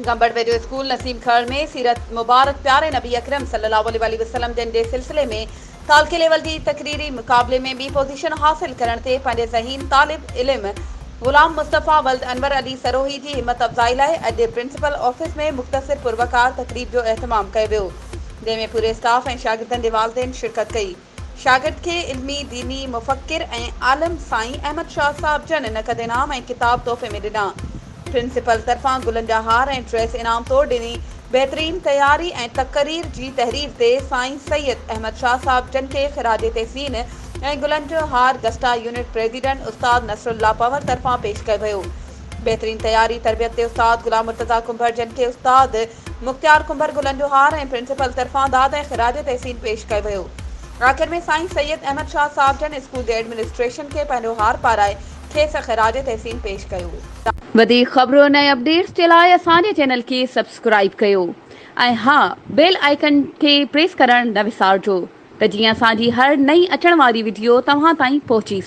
गंबड़ वेझो स्कूल नसीम खड़ में सीरत मुबारक प्यारे नबी अकरम सल्लल्लाहु अलैहि वसल्लम जे सिलसिले में तालके लेवल की तकरीरी मुकाबले में बी पोजीशन हासिल करण ते पंहिंजे ज़हीन तालिब इल्म गुलाम मुस्तफ़ा वल्द अनवर अली सरोही की हिम्मत अफ़ज़ाई लाइ अॼु प्रिंसिपल ऑफिस में मुख़्तसिर पुरवकार तकरीब जो एहतमाम कयो वियो, जंहिंमें पूरे स्टाफ ऐं शागिर्दनि जे वालिदैन शिरकत कई। शागिर्द खे इल्मी दीनी मुफ़क्किर ऐं आलिम साईं अहमद शाह साहब जन नक़द इनाम ऐं किताब तोहफ़े में ॾिना। प्रिंसिपल तरफ़ां गुलनि जा हार ऐं ड्रेस इनाम तौरु ॾिनी। बहितरीन तयारी ऐं तक़रीर जी तहरीर ते साईं सैयद अहमद शाह साहब जन खे ख़िराज तहसीन ऐं गुलनि जो हार गस्टा यूनिट प्रेसिडेंट उस्ताद नसरुल्लाह पवर तरफ़ां पेश कयो वियो। बहितरीन तयारी तरबियत ते उस्ताद गुलाम मुर्तज़ा कुंभर जन खे उस्ताद मुख्तियार कुंभर गुलनि जो हार ऐं प्रिंसिपल तरफ़ां दाद ऐं ख़िराज तहसीन पेश कयो वियो। आख़िर में साईं सैयद अहमद शाह साहब जन स्कूल जे एडमिनिस्ट्रेशन खे पंहिंजो हार पाराए खेसि ख़िराज तहसीन पेश कयो। वधीक ख़बरुनि ऐं अपडेट्स जे लाइ असांजे चैनल खे सब्सक्राइब कयो ऐं हा बेल आइकन खे प्रेस करणु न विसारिजो त जीअं असांजी हर नई अचण वारी वीडियो तव्हां ताईं पहुची सघे।